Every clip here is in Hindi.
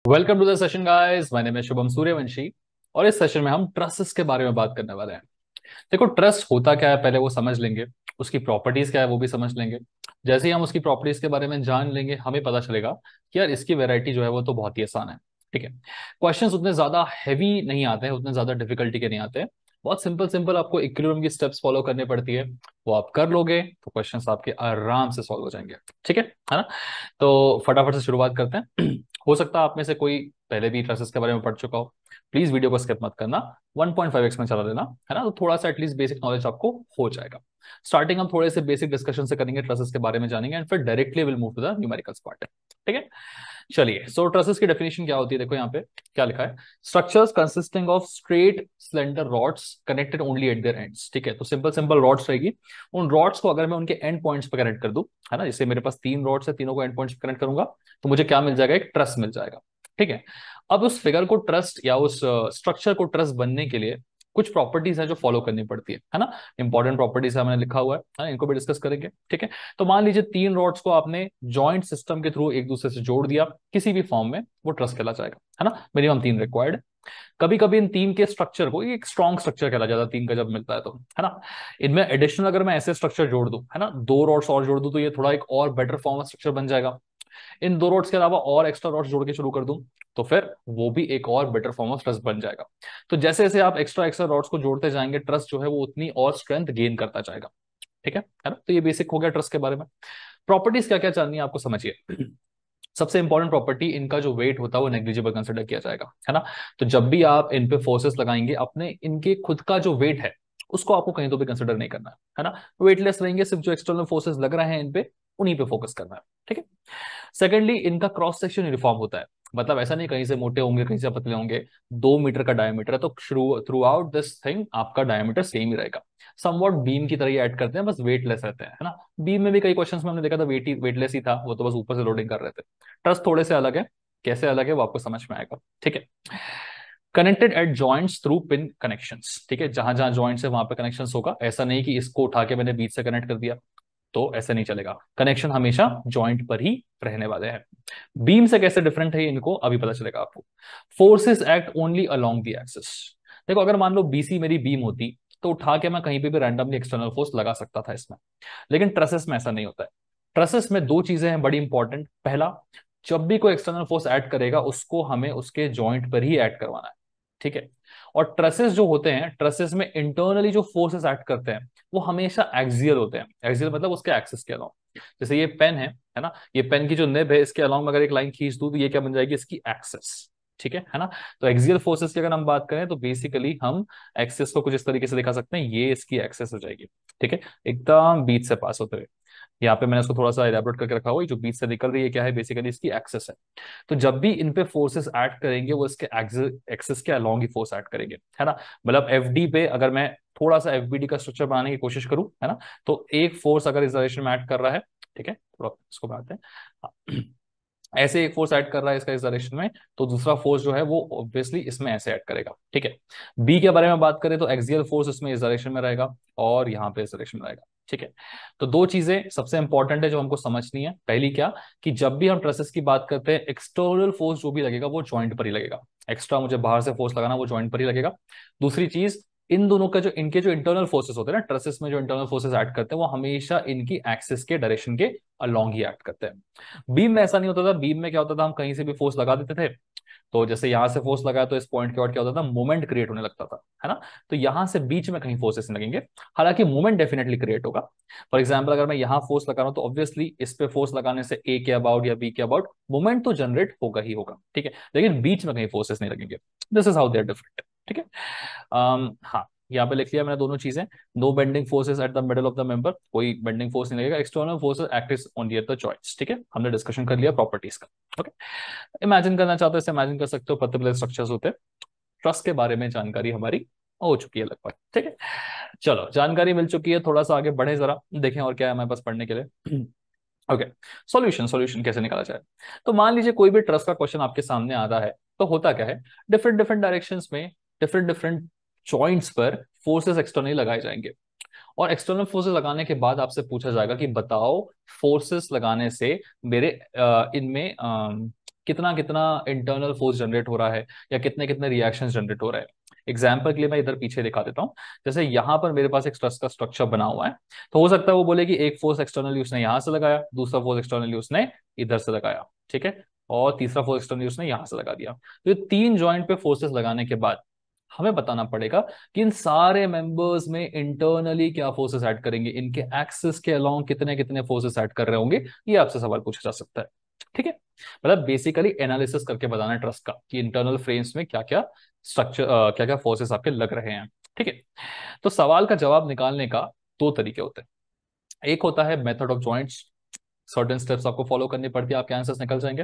Welcome to the session guys, my name है शुभम सूर्यवंशी। और इस सेशन में हम ट्रस्ट्स के बारे में बात करने वाले हैं। देखो, ट्रस्ट होता क्या है पहले वो समझ लेंगे। उसकी प्रॉपर्टीज क्या है वो भी समझ लेंगे। जैसे ही हम उसकी प्रॉपर्टीज के बारे में जान लेंगे हमें पता चलेगा कि यार इसकी वैरायटी जो है वो तो बहुत ही आसान है। ठीक है। क्वेश्चंस उतने ज्यादा हैवी नहीं आते हैं, उतने ज्यादा डिफिकल्टी के नहीं आते हैं। बहुत सिंपल सिंपल आपको इक्विलिब्रियम की स्टेप्स फॉलो करनी पड़ती है। वो आप कर लोगे तो क्वेश्चंस आपके आराम से सॉल्व हो जाएंगे। ठीक है ना। तो फटाफट से शुरुआत करते हैं। हो सकता है आप में से कोई पहले भी ट्रसेस के बारे में पढ़ चुका हो। प्लीज वीडियो को स्किप मत करना। 1.5x में चला देना, है ना। तो थोड़ा सा एटलीस्ट बेसिक नॉलेज आपको हो जाएगा। स्टार्टिंग हम थोड़े से बेसिक डिस्कशन से करेंगे, ट्रसेस के बारे में जानेंगे एंड फिर directly will move to the numericals part. ठीक है। चलिए, सो ट्रसेस की डेफिनेशन क्या होती है, देखो यहाँ पे क्या लिखा है। Structures consisting of straight slender rods connected only eight there ends. ठीक है, तो सिंपल सिंपल रॉड्स रहेगी। उन रॉड्स को अगर मैं उनके एंड पॉइंट्स पे कनेक्ट कर दूं, है ना, जैसे मेरे पास 3 रॉड्स है, तीनों को एंड पॉइंट्स पे कनेक्ट करूंगा तो मुझे क्या मिल जाएगा, एक ट्रस मिल जाएगा। ठीक है। अब उस फिगर को ट्रस्ट या उस स्ट्रक्चर को ट्रस्ट बनने के लिए कुछ प्रॉपर्टीज है जो फॉलो करनी पड़ती है ना। इंपॉर्टेंट प्रॉपर्टीज है, मैंने लिखा हुआ है ना, इनको भी डिस्कस करेंगे। ठीक है। तो मान लीजिए 3 रॉड्स को आपने जॉइंट सिस्टम के थ्रू एक दूसरे से जोड़ दिया किसी भी फॉर्म में, वो ट्रस्ट कहला जाएगा, है ना। Minimum 3 required. कभी कभी इन 3 के स्ट्रक्चर को एक स्ट्रॉन्ग स्ट्रक्चर कहला जाता है, 3 का जब मिलता है तो, है ना। इनमें एडिशनल अगर मैं ऐसे स्ट्रक्चर जोड़ दूं, है ना, 2 रॉड्स और जोड़ दूं तो ये थोड़ा एक और बेटर फॉर्म ऑफ स्ट्रक्चर बन जाएगा। इन 2 रॉड्स के अलावा और एक्स्ट्रा रॉड्स जोड़ के शुरू कर दूं तो फिर वो भी एक और बेटर फॉर्म ऑफ ट्रस्ट बन जाएगा। तो जैसे जैसे आप एक्स्ट्रा एक्स्ट्रा रॉड्स को जोड़ते जाएंगे ट्रस्ट जो है वो उतनी और स्ट्रेंथ गेन करता जाएगा। ठीक है ना। तो ये बेसिक हो गया ट्रस्ट के बारे में। प्रॉपर्टीज क्या क्या जाननी है आपको, समझिए। सबसे इंपॉर्टेंट प्रॉपर्टी, इनका जो वेट होता है वो नेग्लिजिबल कंसिडर किया जाएगा, है ना। तो जब भी आप इन पे फोर्सेस लगाएंगे, अपने इनके खुद का जो वेट है उसको आपको कहीं तो भी कंसिडर नहीं करना है ना। वेटलेस रहेंगे, सिर्फ जो एक्सटर्नल फोर्सेस लग रहे हैं इन पे उन्हीं पे फोकस करना है। ठीक है। सेकेंडली, इनका क्रॉस सेक्शन यूनिफॉर्म होता है। मतलब ऐसा नहीं कहीं से मोटे होंगे कहीं से पतले होंगे। 2 मीटर का डायमीटर है तो थ्रू आउट दिस थिंग आपका डायमीटर सेम ही रहेगा। समवॉट बीम की तरह ही ऐड करते हैं, बस वेटलेस रहते हैं, है ना। बीम में भी कई क्वेश्चंस में हमने देखा था वेटलेस ही था, वो तो बस ऊपर से लोडिंग कर रहे थे। ट्रस्ट थोड़े से अलग है। कैसे अलग है वो आपको समझ में आएगा। ठीक है। Connected eight joints through pin connections. ठीक है, जहां जहां जॉइंट्स है वहां पे कनेक्शंस होगा। ऐसा नहीं कि इसको उठा के मैंने बीच से कनेक्ट कर दिया, तो ऐसे नहीं चलेगा। कनेक्शन हमेशा जॉइंट पर ही रहने वाले हैं। बीम से कैसे डिफरेंट है इनको अभी पता चलेगा आपको। Forces act only along the axis. देखो, अगर मान लो बीसी मेरी बीम होती तो उठा के मैं कहीं पे भी रैंडमली एक्सटर्नल फोर्स लगा सकता था इसमें। लेकिन ट्रसेस में ऐसा नहीं होता है। ट्रसेस में 2 चीजें हैं बड़ी इंपॉर्टेंट। पहला, जब भी कोई एक्सटर्नल फोर्स ऐड करेगा उसको हमें उसके जॉइंट पर ही ऐड करवाना है। ठीक है। और ट्रसेस जो होते हैं, ट्रसेस में इंटरनली जो फोर्सेस ऐड करते हैं वो हमेशा एक्सियल होते हैं। एक्सियल मतलब उसके एक्सिस के अलावा। जैसे ये पेन है ना, ये पेन की जो निब है इसके अलावा अगर एक लाइन खींच दूं तो ये क्या बन जाएगी, इसकी एक्सिस। ठीक है ना। तो एक्सियल फोर्सेस की अगर हम बात करें तो बेसिकली हम एक्सिस को कुछ इस तरीके से दिखा सकते हैं, ये इसकी एक्सिस हो जाएगी। ठीक है, एकदम बीच से पास होते हुए। यहाँ पे मैंने इसको थोड़ा सा इलेबोरेट करके रखा हुआ है, जो बीच से निकल रही है क्या है, बेसिकली इसकी एक्सेस है। तो जब भी इन पे फोर्सेस ऐड करेंगे वो इसके एक्सेस के अलोंग ही फोर्स ऐड करेंगे, है ना। मतलब एफडी पे अगर मैं थोड़ा सा एफबीडी का स्ट्रक्चर बनाने की कोशिश करूं, है ना, तो एक फोर्स अगर इस डायरेक्शन में ऐड कर रहा है, ठीक है, थोड़ा इसको बनाते हैं। हाँ। ऐसे एक फोर्स ऐड कर रहा है इसका इस डायरेक्शन में, तो दूसरा फोर्स जो है वो ऑब्वियसली इसमें ऐसे ऐड करेगा। ठीक है। बी के बारे में बात करें तो एक्सियल फोर्स इसमें इस डायरेक्शन में रहेगा और यहाँ पे इस डायरेक्शन में रहेगा। ठीक है। तो 2 चीजें सबसे इंपॉर्टेंट है जो हमको समझनी है। पहली क्या, कि जब भी हम ट्रसेस की बात करते हैं एक्सटर्नल फोर्स जो भी लगेगा वो जॉइंट पर ही लगेगा। एक्स्ट्रा मुझे बाहर से फोर्स लगाना वो जॉइंट पर ही लगेगा। दूसरी चीज, इन दोनों का जो इनके जो इंटरनल फोर्सेस होते हैं ना, ट्रसेस में जो इंटरनल फोर्सेस ऐड करते हैं वो हमेशा इनकी एक्सिस के डायरेक्शन के अलोंग ही एक्ट करते हैं। बीम में ऐसा नहीं होता था। बीम में क्या होता था, हम कहीं से भी फोर्स लगा देते थे। तो जैसे यहां से फोर्स लगाया तो इस पॉइंट के बाद क्या होता था, मोमेंट क्रिएट होने लगता था, है ना। तो यहां से बीच में कहीं फोर्सेस नहीं लगेंगे। हालांकि मोमेंट डेफिनेटली क्रिएट होगा। फॉर एग्जाम्पल, अगर मैं यहां फोर्स लगा रहा हूं तो ऑब्वियसली इस पे फोर्स लगाने से ए के अबाउट या बी के अबाउट मोमेंट तो जनरेट होगा ही होगा। ठीक है, लेकिन बीच में कहीं फोर्सेस नहीं लगेंगे। This is how they are different. ठीक है। हाँ, यहाँ पे लिख लिया मैंने दोनों चीजें। No bending forces at the middle of the member, कोई बेंडिंग फोर्स नहीं लगेगा। External forces act only at the joints. ठीक है, हमने डिस्कशन कर लिया प्रॉपर्टीज का। ओके। इमेजिन करना चाहते हो ऐसे इमेजिन कर सकते हो, पतले स्ट्रक्चर्स होते हैं। ट्रस्ट के बारे में जानकारी हमारी हो चुकी है लगभग। ठीक है। चलो, जानकारी मिल चुकी है, थोड़ा सा आगे बढ़े, जरा देखें और क्या है हमारे पास पढ़ने के लिए। ओके। सॉल्यूशन, सॉल्यूशन कैसे निकाला जाए। तो मान लीजिए कोई भी ट्रस्ट का क्वेश्चन आपके सामने आता है, तो होता क्या है, डिफरेंट डिफरेंट डायरेक्शंस में डिफरेंट डिफरेंट जॉइंट्स पर फोर्सेस एक्सटर्नली लगाए जाएंगे। और एक्सटर्नल फोर्सेस लगाने के बाद आपसे पूछा जाएगा कि बताओ फोर्सेस लगाने से मेरे इनमें कितना कितना इंटरनल फोर्स जनरेट हो रहा है या कितने कितने रिएक्शंस जनरेट हो रहे हैं। एग्जाम्पल के लिए मैं इधर पीछे दिखा देता हूँ। जैसे यहाँ पर मेरे पास एक स्ट्रेस का स्ट्रक्चर बना हुआ है, तो हो सकता है वो बोले कि एक फोर्स एक्सटर्नली उसने यहाँ से लगाया, दूसरा फोर्स एक्सटर्नली उसने इधर से लगाया, ठीक है, और तीसरा फोर्स एक्सटर्नली उसने यहाँ से लगा दिया। तो ये तीन जॉइंट पे फोर्सेस लगाने के बाद हमें बताना पड़ेगा कि इन सारे मेंबर्स में इंटरनली क्या फोर्सेस ऐड करेंगे, इनके एक्सिस के अलोंग कितने कितने फोर्सेस ऐड कर रहे होंगे, ये आपसे सवाल पूछा जा सकता है। ठीक है, मतलब बेसिकली एनालिसिस करके बताना है ट्रस्ट का कि इंटरनल फ्रेम्स में क्या क्या स्ट्रक्चर, क्या क्या फोर्सेस आपके लग रहे हैं। ठीक है, तो सवाल का जवाब निकालने का दो तरीके होते हैं। एक होता है method of joints, certain steps आपको फॉलो करनी पड़ती है, आपके आंसर्स निकल जाएंगे।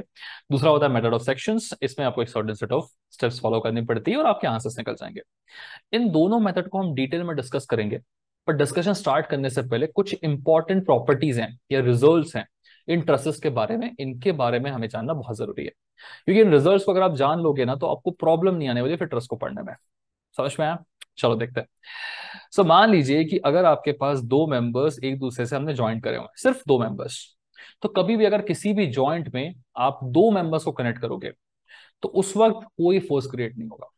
दूसरा होता है मेथड ऑफ सेक्शंस, इसमें आपको एक certain set of steps follow करनी पड़ती है और आपके आंसर्स निकल जाएंगे। इन दोनों मेथड को हम डिटेल में डिस्कस करेंगे, पर डिस्कशन स्टार्ट करने से पहले कुछ इंपॉर्टेंट प्रॉपर्टीज हैं या रिजल्ट्स हैं इन ट्रसेस के बारे में, इनके बारे में हमें जानना बहुत जरूरी है, क्योंकि इन रिजल्ट्स को अगर आप जान लोगे ना तो आपको प्रॉब्लम नहीं आने वाली फिर ट्रस्ट को पढ़ने में। समझ में आया? चलो देखते हैं। मान लीजिए कि अगर आपके पास दो मेंबर्स एक दूसरे से हमने ज्वाइंट करे हुए हैं, सिर्फ दो मेंबर्स, तो कभी भी अगर किसी भी जॉइंट में आप दो मेंबर्स को कनेक्ट करोगे तो उस वक्त कोई फोर्स क्रिएट नहीं होगा।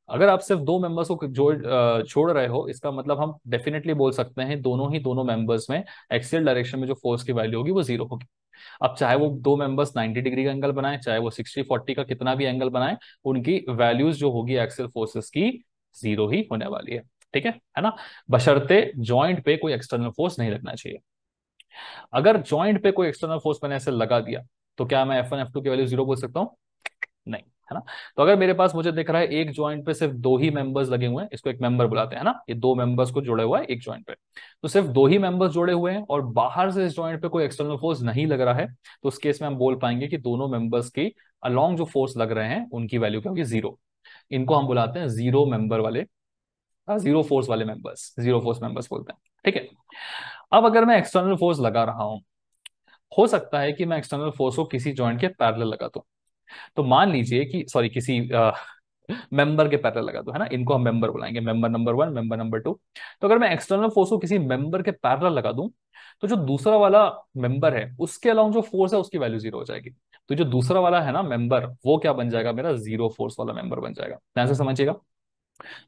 अगर आप सिर्फ दो मेंबर्स को छोड़ रहे हो, इसका मतलब हम डेफिनेटली बोल सकते हैं दोनों मेंबर्स में एक्सियल डायरेक्शन में जो फोर्स की वैल्यू होगी वो जीरो होगी। अब चाहे वो दो मेंबर्स 90 डिग्री का एंगल बनाए, चाहे वो 60-40 का कितना भी एंगल बनाए, उनकी वैल्यूज जो होगी एक्सियल फोर्सेस की जीरो ही होने वाली है। ठीक है ना, बशर्ते जॉइंट पे कोई एक्सटर्नल फोर्स नहीं लगना चाहिए। अगर जॉइंट पे कोई एक्सटर्नल फोर्स मैंने ऐसे लगा दिया तो क्या मैं F1 F2 की वैल्यू जीरो बोल सकता हूँ? नहीं, है ना। तो अगर मेरे पास मुझे दिख रहा है एक जॉइंट पे सिर्फ दो ही मेंबर्स लगे हुए हैं, इसको एक मेंबर बुलाते हैं ना, ये दो मेंबर्स को जोड़े हुआ है एक जॉइंट पे, तो सिर्फ दो ही मेंबर्स जोड़े हुए हैं और बाहर से इस जॉइंट पे कोई एक्सटर्नल फोर्स नहीं लग रहा है, तो उस केस में हम बोल पाएंगे कि दोनों मेंबर्स की अलोंग जो फोर्स लग रहे हैं उनकी वैल्यू क्या होगी? जीरो। इनको हम बुलाते हैं जीरो मेंबर वाले, जीरो फोर्स वाले मेंबर्स, जीरो फोर्स मेंबर्स बोलते हैं। ठीक है, अब अगर मैं एक्सटर्नल फोर्स लगा रहा हूं, हो सकता है कि मैं एक्सटर्नल फोर्स को किसी जॉइंट के पैरेलल लगा दूं। तो मान लीजिए कि सॉरी किसी मेंबर के पैरेलल लगा दो, है ना, इनको हम मेंबर बुलाएंगे, member number one, member number two. तो अगर मैं एक्सटर्नल फोर्स को किसी मेंबर के पैरेलल लगा दूं तो जो दूसरा वाला मेंबर है उसके अलावा जो फोर्स है उसकी वैल्यू जीरो हो जाएगी। तो जो दूसरा वाला है ना मेंबर, वो क्या बन जाएगा? मेरा जीरो फोर्स वाला मेंबर बन जाएगा। ध्यान से समझिएगा,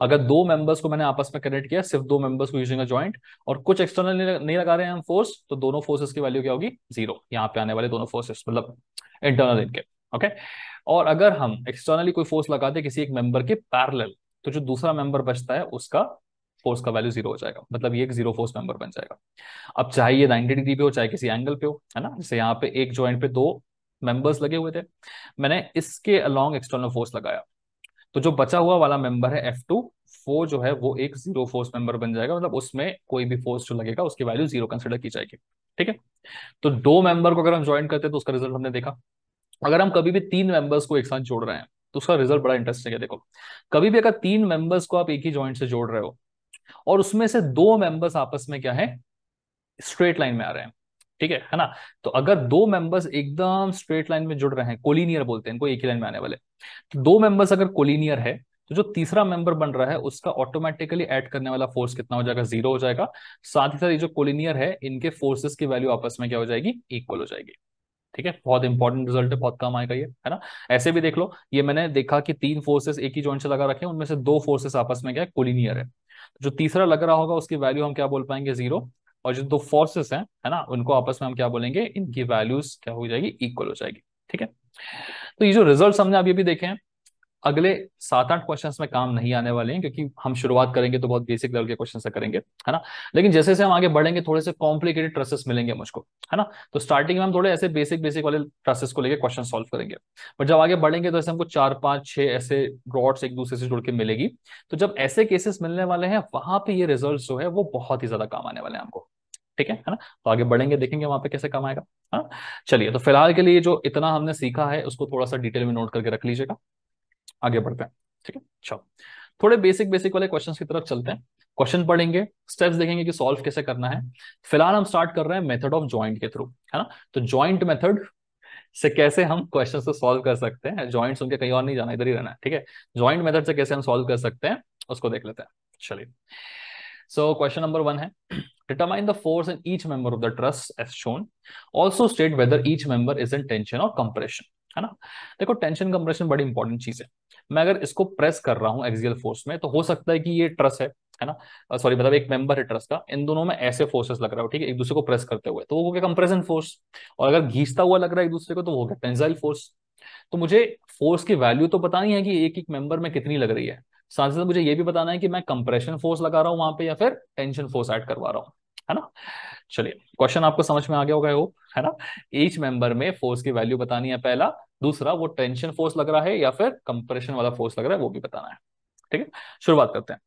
अगर दो मेंबर्स को मैंने आपस में कनेक्ट किया, सिर्फ दो मेंबर्स को यूजिंग अ जॉइंट, और कुछ एक्सटर्नल नहीं लगा रहे हैं हम फोर्स, तो दोनों फोर्सेस की वैल्यू क्या होगी? जीरो। यहाँ पे आने वाले दोनों फोर्सेस मतलब इंटरनल इनके। ओके, और अगर हम एक्सटर्नली कोई फोर्स लगा दे किसी एक मेंबर के पैरेलल, तो जो दूसरा मेंबर बचता है उसका फोर्स का वैल्यू जीरो हो जाएगा, मतलब ये एक जीरो फोर्स मेंबर बन जाएगा। अब चाहे ये 90 डिग्री पे हो चाहे किसी एंगल पे हो, है ना, जैसे यहाँ पे एक जॉइंट पे दो मेंबर्स लगे हुए थे, मैंने इसके अलोंग एक्सटर्नल फोर्स लगाया, तो जो बचा हुआ वाला मेंबर है F2, वो जो है वो एक जीरो फोर्स मेंबर बन जाएगा, मतलब उसमें कोई भी फोर्स जो लगेगा उसकी वैल्यू जीरो कंसिडर की जाएगी। ठीक है, तो दो मेंबर को अगर हम ज्वाइन करते हैं तो उसका रिजल्ट हमने देखा। अगर हम कभी भी तीन मेंबर्स को एक साथ जोड़ रहे हैं तो उसका रिजल्ट बड़ा इंटरेस्टिंग है। देखो, कभी भी अगर तीन मेंबर्स को आप एक ही जॉइंट से जोड़ रहे हो और उसमें से दो मेंबर्स आपस में क्या है? स्ट्रेट लाइन में आ रहे हैं। ठीक है ना, तो अगर दो मेंबर्स एकदम स्ट्रेट लाइन में जुड़ रहे हैं, कोलिनियर बोलते हैं इनको, एक ही लाइन में आने वाले, तो दो मेंबर्स अगर कोलिनियर है तो जो तीसरा मेंबर बन रहा है उसका ऑटोमेटिकली ऐड करने वाला फोर्स कितना हो जाएगा? जीरो हो जाएगा। साथ ही साथ ये जो कोलिनियर है इनके फोर्सेस की वैल्यू आपस में क्या हो जाएगी? इक्वल हो जाएगी। ठीक है, बहुत इंपॉर्टेंट रिजल्ट है, बहुत काम आएगा ये, है ना। ऐसे भी देख लो, ये मैंने देखा कि तीन फोर्सेस एक ही जॉइंट से लगा रखे हैं, उनमें से दो फोर्सेस आपस में क्या है? कोलिनियर है। जो तीसरा लग रहा होगा उसकी वैल्यू हम क्या बोल पाएंगे? जीरो। और जो दो फोर्सेस हैं, है ना, उनको आपस में हम क्या बोलेंगे? इनकी वैल्यूज क्या हो जाएगी? इक्वल हो जाएगी। ठीक है, तो ये जो रिजल्ट हमने अभी भी देखे हैं, अगले 7-8 क्वेश्चंस में काम नहीं आने वाले हैं, क्योंकि हम शुरुआत करेंगे तो बहुत बेसिक लेवल के क्वेश्चन से करेंगे, है ना। लेकिन जैसे जैसे हम आगे बढ़ेंगे थोड़े से कॉम्प्लिकेटेड ट्रसेस मिलेंगे मुझको, है ना। तो स्टार्टिंग में हम थोड़े ऐसे बेसिक बेसिक वाले ट्रसेस को लेकर क्वेश्चन सॉल्व करेंगे, पर जब आगे बढ़ेंगे तो ऐसे हमको 4-5-6 ऐसे रॉड्स एक दूसरे से जुड़ के मिलेगी। तो जब ऐसे केसेस मिलने वाले हैं वहां पे ये रिजल्ट जो है वो बहुत ही ज्यादा काम आने वाले हैं हमको। ठीक है ना, तो आगे बढ़ेंगे देखेंगे वहां पे कैसे काम आएगा। हाँ, चलिए, तो फिलहाल के लिए जो इतना हमने सीखा है उसको थोड़ा सा डिटेल में नोट करके रख लीजिएगा, आगे बढ़ते हैं। ठीक है, चलो थोड़े बेसिक बेसिक वाले क्वेश्चंस की तरफ चलते हैं। क्वेश्चन पढ़ेंगे, स्टेप्स देखेंगे कि सॉल्व कैसे करना है। फिलहाल हम स्टार्ट कर रहे हैं मेथड ऑफ जॉइंट के थ्रू, है ना। तो जॉइंट मेथड से कैसे हम क्वेश्चन को सॉल्व कर सकते हैं, जॉइंट सुन के कहीं और नहीं जाना, इधर ही रहना है। ठीक है, जॉइंट मेथड से कैसे हम सॉल्व कर सकते हैं उसको देख लेते हैं। चलिए, सो क्वेश्चन नंबर 1 है, determine the force in each member of the truss as shown, also state whether each member is in tension or compression। है ना। देखो टेंशन कंप्रेशन बड़ी इंपॉर्टेंट चीज है। मैं अगर इसको प्रेस कर रहा हूँ एक्सियल फोर्स में, तो हो सकता है कि ये ट्रस है ना, सॉरी मतलब एक मेंबर है ट्रस का, इन दोनों में ऐसे फोर्सेस लग रहा हो, ठीक है, एक दूसरे को प्रेस करते हुए, तो वो हो गया कंप्रेशन फोर्स। और अगर घींचता हुआ लग रहा है एक दूसरे को, तो वो हो गया टेंसाइल फोर्स। तो मुझे फोर्स की वैल्यू तो बतानी है कि एक एक मेंबर में कितनी लग रही है, साथ ही साथ मुझे ये भी बताना है कि मैं कंप्रेशन फोर्स लगा रहा हूँ वहां पे या फिर टेंशन फोर्स ऐड करवा रहा हूँ, है ना। चलिए क्वेश्चन आपको समझ में आ गया होगा वो, है ना। ईच मेंबर में फोर्स की वैल्यू बतानी है पहला, दूसरा वो टेंशन फोर्स लग रहा है या फिर कंप्रेशन वाला फोर्स लग रहा है वो भी बताना है। ठीक है, शुरुआत करते हैं।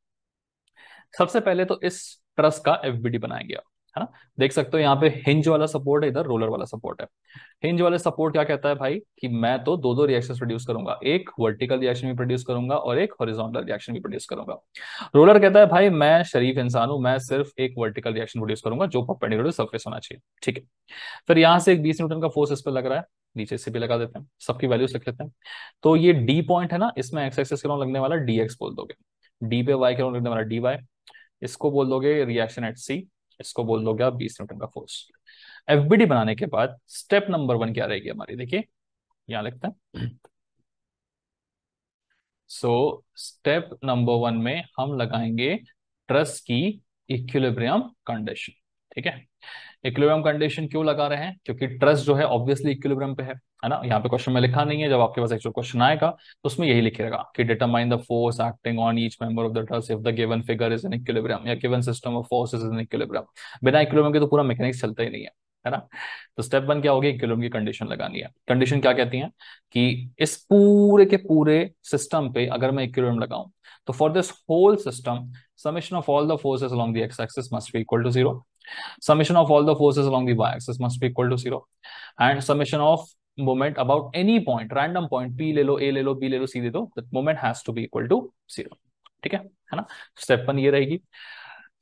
सबसे पहले तो इस ट्रस का एफबीडी बनाया गया, है ना। देख सकते हो यहाँ पे हिंज वाला सपोर्ट है, इधर रोलर वाला सपोर्ट है। हिंज वाले सपोर्ट क्या कहता है भाई कि मैं तो दो दो रिएक्शन प्रोड्यूस करूंगा, एक वर्टिकल रिएक्शन भी प्रोड्यूस करूंगा और एक हॉरिजॉन्टल रिएक्शन भी प्रोड्यूस करूंगा। रोलर कहता है भाई मैं शरीफ इंसान हूं, मैं सिर्फ एक वर्टिकल रिएक्शन प्रोड्यूस करूंगा जो परपेंडिकुलर सरफेस होना चाहिए, ठीक है। फिर यहां से एक 20 न्यूटन का फोर्स इस पर लग रहा है, नीचे से भी लगा देते हैं, सबकी वैल्यूज लिख लेते हैं। तो ये डी पॉइंट है ना, इसमें एक्स एक्सिस के लॉन्ग लगने वाला डी एक्स बोल दोगे, डी पे वाई के लॉन्ग लगने वाला डी वाई, इसको बोल दोगे रिएक्शन एट सी, इसको बोल दोगे आप 20 न्यूटन का फोर्स। एफबीडी बनाने के बाद स्टेप नंबर 1 क्या रहेगी हमारी, देखिए यहां लिखते हैं। सो स्टेप नंबर 1 में हम लगाएंगे ट्रस की इक्विलिब्रियम कंडीशन, ठीक है। इक्विलिब्रियम कंडीशन क्यों लगा रहे हैं, क्योंकि ट्रस जो है ऑब्वियसली इक्विलिब्रियम पे है ना। यहाँ पे क्वेश्चन में लिखा नहीं है, जब आपके पास एक्चुअल क्वेश्चन आएगा तो उसमें यही लिखेगा कि determine the force acting on each member of the truss if the given figure is in equilibrium या given system of forces is in equilibrium. बिना इक्विलिब्रियम के तो पूरा मैकेनिक्स चलता ही नहीं है ना। तो स्टेप 1 क्या होगी, इक्विलिब्रियम की कंडीशन लगानी है। कंडीशन क्या कहती है कि इस पूरे के पूरे सिस्टम पे अगर मैं इक्विलिब्रियम लगाऊं, तो for this whole system summation of all the forces along the x axis must be equal to zero, summation of all the forces along the y-axis must be equal to zero, and summation of moment about any point, random point p ले लो, a ले लो, b ले लो, c ले लो, that moment has to be equal to zero, ठीक है ना। स्टेप 1 ये रहेगी।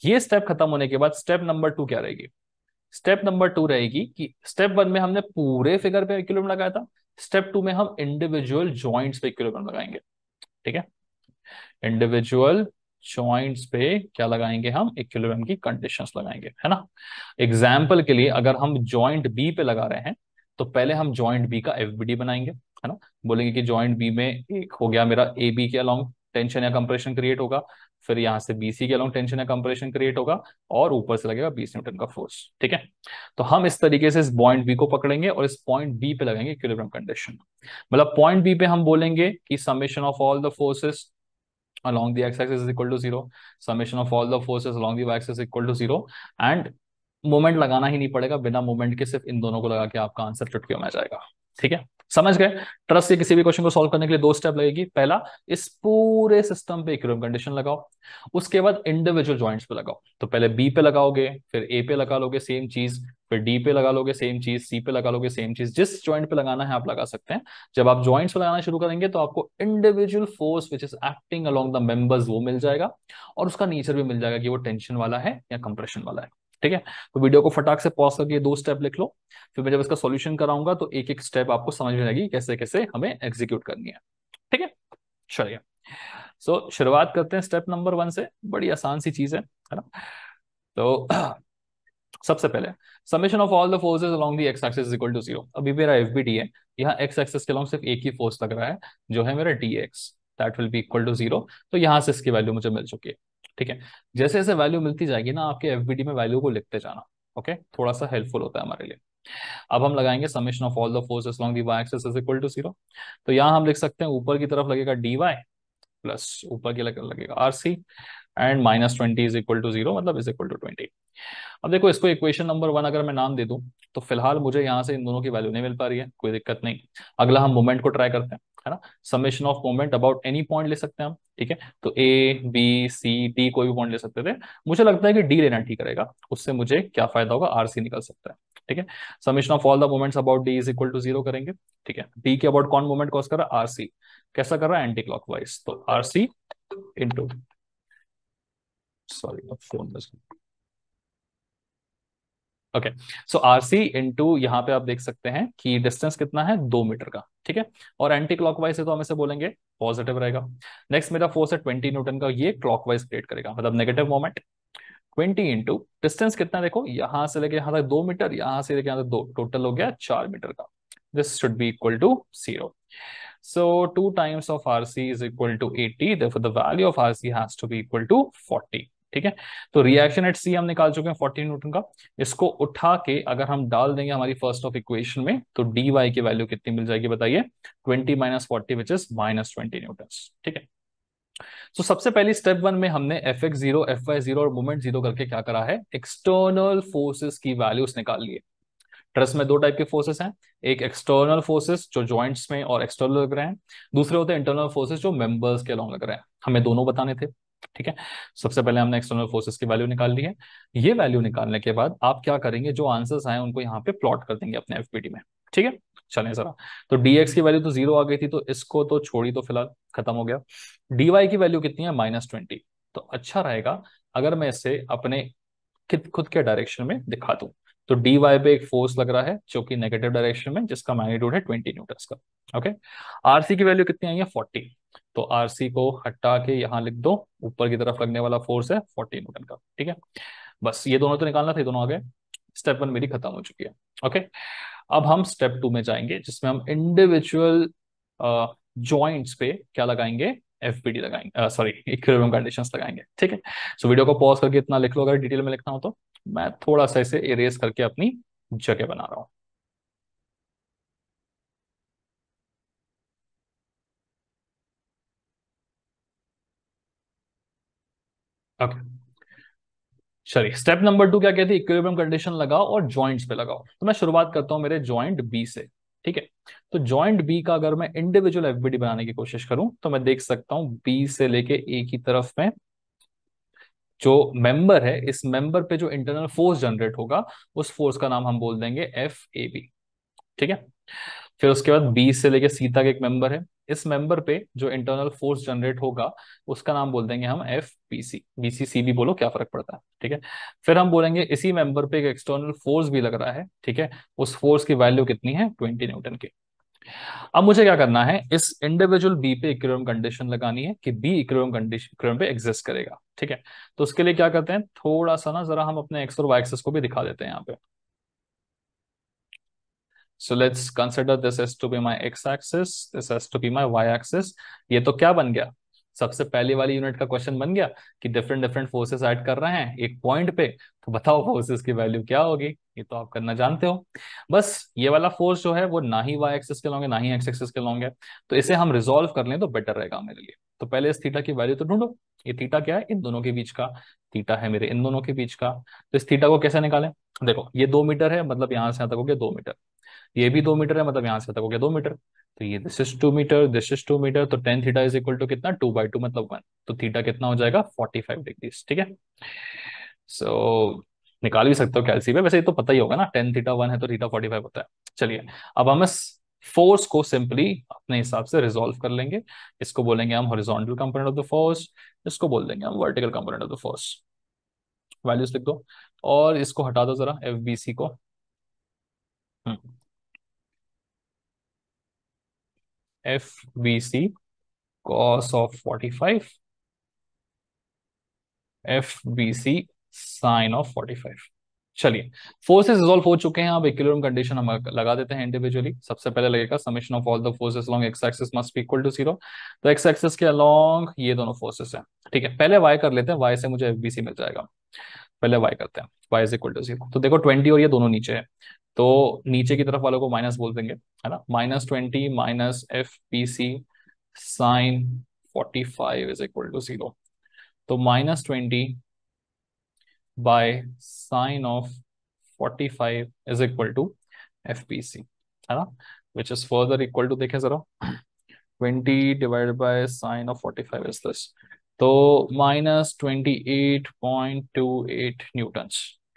ये स्टेप खत्म होने के बाद स्टेप नंबर 2 क्या रहेगी, स्टेप नंबर 2 रहेगी कि स्टेप 1 में हमने पूरे फिगर पे इक्विलिब्रियम लगाया था, स्टेप 2 में हम इंडिविजुअल जॉइंट्स पे इक्विलिब्रियम लगाएंगे, ठीक है। इंडिविजुअल जॉइंट्स पे क्या लगाएंगे, हम इक्विलिब्रियम की कंडीशंस लगाएंगे, है ना। एग्जाम्पल के लिए अगर हम जॉइंट बी पे लगा रहे हैं, तो पहले हम जॉइंट बी का एफबीडी बनाएंगे, है ना। बोलेंगे कि जॉइंट बी में एक हो गया मेरा ए बी के अलोंग टेंशन या कंप्रेशन क्रिएट होगा, फिर यहां से बीसी के अलोंग टेंशन या कंप्रेशन क्रिएट होगा, और ऊपर से लगेगा 20 न्यूटन का फोर्स, ठीक है। तो हम इस तरीके से इस पॉइंट बी को पकड़ेंगे और इस पॉइंट बी पे लगाएंगे इक्विलिब्रियम कंडीशन। मतलब पॉइंट बी पे हम बोलेंगे कि summation of all the forces along the x-axis is equal to zero, summation of all the forces along the y-axis is equal to zero, and moment लगाना ही नहीं पड़ेगा, बिना मोमेंट के सिर्फ इन दोनों को लगा के आपका आंसर चुटकियों में आ जाएगा, ठीक है। समझ गए। ट्रस्ट के किसी भी क्वेश्चन को सॉल्व करने के लिए 2 स्टेप लगेगी, पहला इस पूरे सिस्टम पे इक्विलिब्रियम कंडीशन लगाओ, उसके बाद इंडिविजुअल जॉइंट्स पे लगाओ। तो पहले बी पे लगाओगे, फिर ए पे लगा लोगे सेम चीज, फिर डी पे लगा लोगे सेम चीज, सी पे लगा लोगे सेम चीज, जिस जॉइंट पे लगाना है आप लगा सकते हैं। जब आप जॉइंट्स पे लगाना शुरू करेंगे तो आपको individual force which is acting along the members वो मिल जाएगा, और उसका नेचर भी मिल जाएगा कि वो टेंशन वाला है या कंप्रेशन वाला है, ठीक है। तो वीडियो को फटाक से पॉज करके 2 स्टेप लिख लो, फिर मैं जब इसका सॉल्यूशन कराऊंगा तो एक एक स्टेप आपको समझ में आएगी कैसे कैसे हमें एग्जीक्यूट करनी है, ठीक है। चलिए शुरुआत करते हैं स्टेप नंबर 1 से, बड़ी आसान सी चीज है ना। तो सबसे पहले summation of all the forces along the x axis is equal to zero. अभी मेरा एफबीडी है, यहाँ एक्स एक्सिस के अलोंग सिर्फ एक ही फोर्स लग रहा है जो है मेरा d x, that will be equal to zero. तो यहाँ से इसकी वैल्यू मुझे मिल चुकी है, ठीक है। जैसे जैसे वैल्यू मिलती जाएगी ना, आपके एफबीडी में वैल्यू को लिखते जाना, ओके, थोड़ा सा हेल्पफुल होता है हमारे लिए। अब हम लगाएंगे summation of all the forces along the Y axis is equal to zero. तो यहाँ हम लिख सकते हैं ऊपर की तरफ लगेगा डी वाई प्लस ऊपर की लगेगा r c, and -20 is equal to zero, मतलब इज इक्वल टू 20। अब देखो इसको इक्वेशन नंबर 1 अगर मैं नाम दे दूं, तो फिलहाल मुझे यहाँ से इन दोनों की वैल्यू नहीं मिल पा रही है, कोई दिक्कत नहीं। अगला हम मोमेंट को ट्राई करते हैं, है ना। Summation of moment about any point ले सकते हैं हम, ठीक है। तो ए बी सी डी कोई भी पॉइंट ले सकते थे, मुझे लगता है कि डी लेना ठीक रहेगा, उससे मुझे क्या फायदा होगा, आर सी निकल सकता है, ठीक है। Summation of all the moments about D is equal to zero करेंगे, ठीक है। डी के अबाउट कौन मोमेंट कॉज कर रहा है, आर सी। कैसा कर रहा है, एंटी क्लॉकवाइज, तो R C into, sorry phone, okay. So RC into यहाँ पे आप देख सकते हैं कि डिस्टेंस कितना है, 2 मीटर का, ठीक है। और एंटी क्लॉकवाइज है तो हम इसे बोलेंगे पॉजिटिव रहेगा। नेक्स्ट मेरा फोर्स है 20 न्यूटन का, ये क्लॉकवाइज क्रिएट करेगा, मतलब नेगेटिव मोमेंट। 20 इंटू डिस्टेंस कितना है, देखो यहाँ से लेके यहाँ तक 2 मीटर, यहाँ से लेके यहाँ तक 2, टोटल हो गया 4 मीटर का। This should be equal to 0. So 2 times of RC is equal to 80. Therefore the value of RC has to be equal to 40. ठीक है, तो रिएक्शन एट सी हम निकाल चुके हैं 40 न्यूटन का। इसको उठा के अगर हम डाल देंगे हमारी फर्स्ट ऑफ इक्वेशन में, तो डी वाई की वैल्यू कितनी मिल जाएगी बताइए? 20 माइनस 40 विच इज -20 न्यूटन। ठीक है, तो सबसे पहली स्टेप वन में हमने F X zero, F Y zero और मोमेंट जीरो करके क्या करा है? एक्सटर्नल फोर्सेस की वैल्यूज निकाल लिए। ट्रस में दो टाइप के फोर्सेस हैं, एक एक्सटर्नल फोर्सेस जो जॉइंट्स में और एक्सटर्नल लग रहे हैं, दूसरे होते हैं इंटरनल फोर्सेस जो मेंबर्स के अलॉन्ग लग रहे हैं। हमें दोनों बताने थे। ठीक है, सबसे पहले हमने एक्सटर्नल फोर्सेस की वैल्यू निकाल ली है। ये वैल्यू निकालने के बाद आप क्या करेंगे? जो आंसर्स आए उनको यहाँ पे प्लॉट कर देंगे अपने एफपीटी में। ठीक है, चलें जरा। तो डीएक्स की वैल्यू तो 0 आ गई थी, तो इसको तो छोड़ी, तो फिलहाल खत्म हो गया। डीवाई की वैल्यू कितनी है? -20। तो अच्छा रहेगा अगर मैं इसे अपने खुद के डायरेक्शन में दिखा दूं। तो डी वाई पे एक फोर्स लग रहा है जो कि नेगेटिव डायरेक्शन में, जिसका मैग्नीट्यूड है 20 न्यूटन का। ओके, आरसी की वैल्यू कितनी आई है? 40। तो आरसी को हटा के यहां लिख दो, ऊपर की तरफ लगने वाला फोर्स है 40 न्यूटन का। ठीक है, बस ये दोनों तो निकालना था, ये दोनों आ गए। स्टेप वन मेरी खत्म हो चुकी है। ओके, अब हम स्टेप टू में जाएंगे, जिसमें हम इंडिविजुअल जॉइंट्स पे क्या लगाएंगे? एफबीडी लगाएंगे, सॉरी इक्विलिब्रियम कंडीशंस लगाएंगे। ठीक है, सो वीडियो को पॉज करके इतना लिख लो अगर डिटेल में लिखना हो तो। मैं थोड़ा सा इसे इरेज करके अपनी जगह बना रहा हूं। ओके, चलिए स्टेप नंबर टू क्या कहती है? इक्विलिब्रियम कंडीशन लगाओ और जॉइंट्स पे लगाओ। तो मैं शुरुआत करता हूं मेरे जॉइंट बी से। ठीक है, तो जॉइंट बी का अगर मैं इंडिविजुअल एफबीडी बनाने की कोशिश करूं, तो मैं देख सकता हूं बी से लेके ए की तरफ में जो मेंबर है, इस मेंबर पे जो इंटरनल फोर्स जनरेट होगा, उस फोर्स का नाम हम बोल देंगे एफ ए बी। ठीक है, फिर उसके बाद बी से लेके सी तक एक मेंबर है, इस मेंबर पे जो इंटरनल फोर्स जनरेट होगा उसका नाम बोल देंगे हम F B C. B C C भी बोलो, क्या फर्क पड़ता है। ठीक है, फिर हम बोलेंगे इसी मेंबर पे एक एक्सटर्नल फोर्स भी लग रहा है। ठीक है, उस फोर्स की वैल्यू कितनी है? 20 न्यूटन की। अब मुझे क्या करना है? इस इंडिविजुअल बी पे इक्विलिब्रियम कंडीशन लगानी है कि बी इक्विलिब्रियम कंडीशन इक्विलिब्रियम पे एग्जिस्ट करेगा। ठीक है, तो उसके लिए क्या करते हैं? थोड़ा सा ना जरा हम अपने एक्स और वाई एक्सिस को भी दिखा देते हैं यहाँ पे। So let's consider this as to be my x-axis, this has to be my y-axis। ये तो क्या बन गया? सबसे पहली वाली यूनिट का क्वेश्चन बन गया कि डिफरेंट डिफरेंट फोर्सेस ऐड कर रहे हैं एक पॉइंट पे, तो बताओ फोर्सेस की वैल्यू क्या होगी? ये तो आप करना जानते हो। बस ये वाला फोर्स जो है वो ना ही वाई एक्सिस के लॉन्ग है ना ही एक्स एक्सिस के लॉन्ग है, तो इसे हम रिजोल्व कर लें तो बेटर रहेगा मेरे लिए। तो पहले इस थीटा की वैल्यू तो ढूंढो। ये थीटा क्या है? इन दोनों के बीच का थीटा है, मेरे इन दोनों के बीच का। तो इस थीटा को कैसे निकालें? देखो ये 2 मीटर है, मतलब यहां से यहां तक हो गया 2 मीटर। ये भी 2 मीटर है, मतलब यहां से तक हो गया 2 मीटर। तो ये this is 2 metre, this is 2 metre, तो tan theta is equal to कितना? 2/2 मतलब 1। तो थीटा कितना हो जाएगा? 45 डिग्री। ठीक है, सो निकाल भी सकते हो कैलसी पे, वैसे ये तो पता ही होगा ना, टेन थीटा 1 है तो थीटा 45 होता है। चलिए, अब हम इस फोर्स को सिंपली अपने हिसाब से रिजोल्व कर लेंगे। इसको बोलेंगे हम horizontal component of the force, इसको बोल देंगे हम vertical component of the force. Values लिख दो और इसको हटा दो जरा, एफ बी सी को। F B C cos of 45, F B C sine of 45। चलिए, फोर्सेस रिजॉल्व हो चुके हैं। अब इक्विलिब्रियम कंडीशन हम लगा देते हैं इंडिविजुअली। सबसे पहले लगेगा summation of all the forces along X axis must be equal to 0। तो एक्स एक्सिस के अलोंग ये दोनों फोर्सेस हैं। ठीक है, पहले वाई कर लेते हैं, वाई से मुझे एफ बी सी मिल जाएगा। पहले वाई करते हैं, वाई इज इक्वल टू 0। तो देखो 20 और ये दोनों नीचे है, तो नीचे की तरफ वालों को माइनस बोल देंगे, है ना। -20 minus F B C sine 45 is equal to 0। तो -20 by sine of 45 is equal to F P C, है ना, which is further equal to, देखें जरा, 20 divided by sine of 45 is this, तो -28.28 न्यूटन।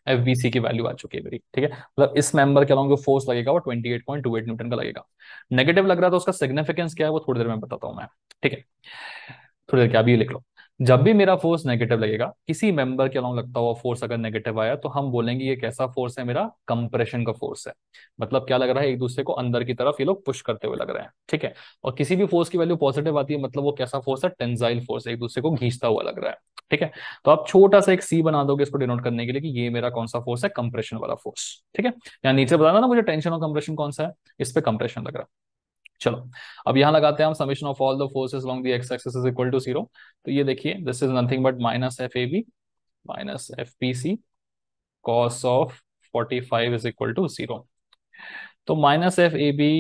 एफ बी सी की वैल्यू आ चुकी है मेरी। ठीक है, मतलब इस मेंबर के अलॉन्ग जो फोर्स लगेगा वो 28.28 न्यूटन का लगेगा। नेगेटिव लग रहा है तो उसका सिग्निफिकेंस क्या है वो थोड़ी देर में बताता हूं मैं। ठीक है, थोड़ी देर क्या, अभी लिख लो। जब भी मेरा फोर्स नेगेटिव लगेगा, किसी मेंबर के अलॉन्ग लगता हुआ फोर्स अगर नेगेटिव आया, तो हम बोलेंगे ये कैसा फोर्स है? मेरा कंप्रेशन का फोर्स है। मतलब क्या लग रहा है? एक दूसरे को अंदर की तरफ ये लोग पुश करते हुए लग रहे हैं। ठीक है, और किसी भी फोर्स की वैल्यू पॉजिटिव आती है, मतलब वो कैसा फोर्स है? टेंसाइल फोर्स है, एक दूसरे को खींचता हुआ लग रहा है। ठीक है। तो आप छोटा सा एक सी बना दोगे इसको डिनोट करने के लिए कि ये मेरा कौन सा फोर्स है, कंप्रेशन वाला फोर्स। ठीक है, यहाँ नीचे बताना ना मुझे टेंशन और कंप्रेशन कौन सा है, इस पे कंप्रेशन लग रहा है। चलो, अब यहां लगाते हैं हम summation of all the forces along the x axis is equal to 0। तो ये देखिए this is nothing but minus F A B minus F P C cos of 45 is equal to 0। तो minus F A B